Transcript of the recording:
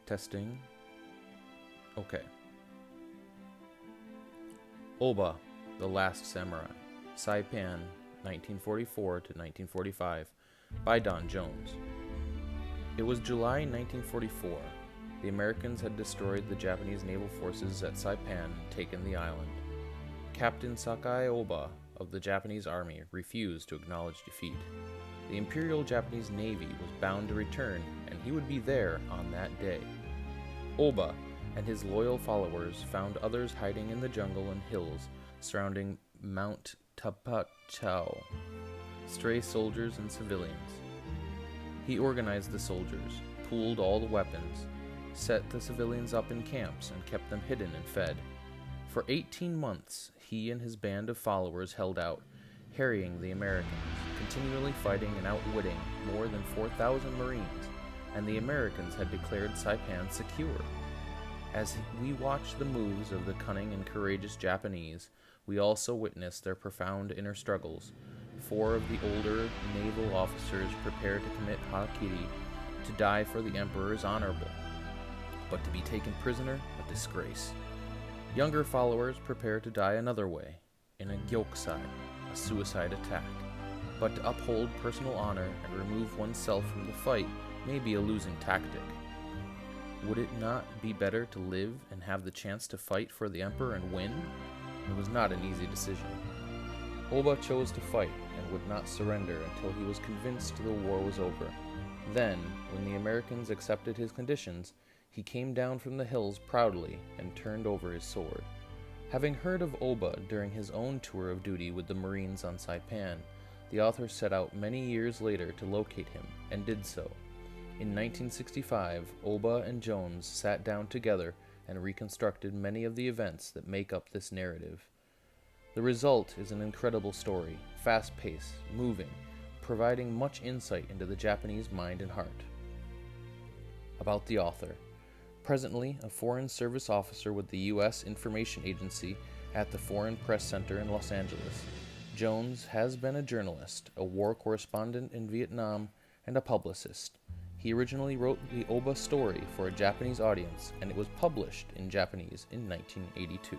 Testing. Okay. Oba, The Last Samurai. Saipan, 1944 to 1945, by Don Jones. It was July 1944. The Americans had destroyed the Japanese naval forces at Saipan and taken the island. Captain Sakai Oba of the Japanese army refused to acknowledge defeat. The Imperial Japanese Navy was bound to return, and he would be there on that day. Oba and his loyal followers found others hiding in the jungle and hills surrounding Mount Tapachau, stray soldiers and civilians. He organized the soldiers, pooled all the weapons, set the civilians up in camps, and kept them hidden and fed. For 18 months, he and his band of followers held out, harrying the Americans, continually fighting and outwitting more than 4,000 Marines, and the Americans had declared Saipan secure. As we watched the moves of the cunning and courageous Japanese, we also witnessed their profound inner struggles. 4 of the older naval officers prepared to commit harakiri. To die for the emperor is honorable, but to be taken prisoner, a disgrace. Younger followers prepare to die another way, in a gyokusai, a suicide attack. But to uphold personal honor and remove oneself from the fight may be a losing tactic. Would it not be better to live and have the chance to fight for the emperor and win? It was not an easy decision. Oba chose to fight and would not surrender until he was convinced the war was over. Then, when the Americans accepted his conditions, he came down from the hills proudly and turned over his sword. Having heard of Oba during his own tour of duty with the Marines on Saipan, the author set out many years later to locate him, and did so. In 1965, Oba and Jones sat down together and reconstructed many of the events that make up this narrative. The result is an incredible story, fast-paced, moving, providing much insight into the Japanese mind and heart. About the author. Presently, a Foreign Service officer with the U.S. Information Agency at the Foreign Press Center in Los Angeles, Jones has been a journalist, a war correspondent in Vietnam, and a publicist. He originally wrote the Oba story for a Japanese audience, and it was published in Japanese in 1982.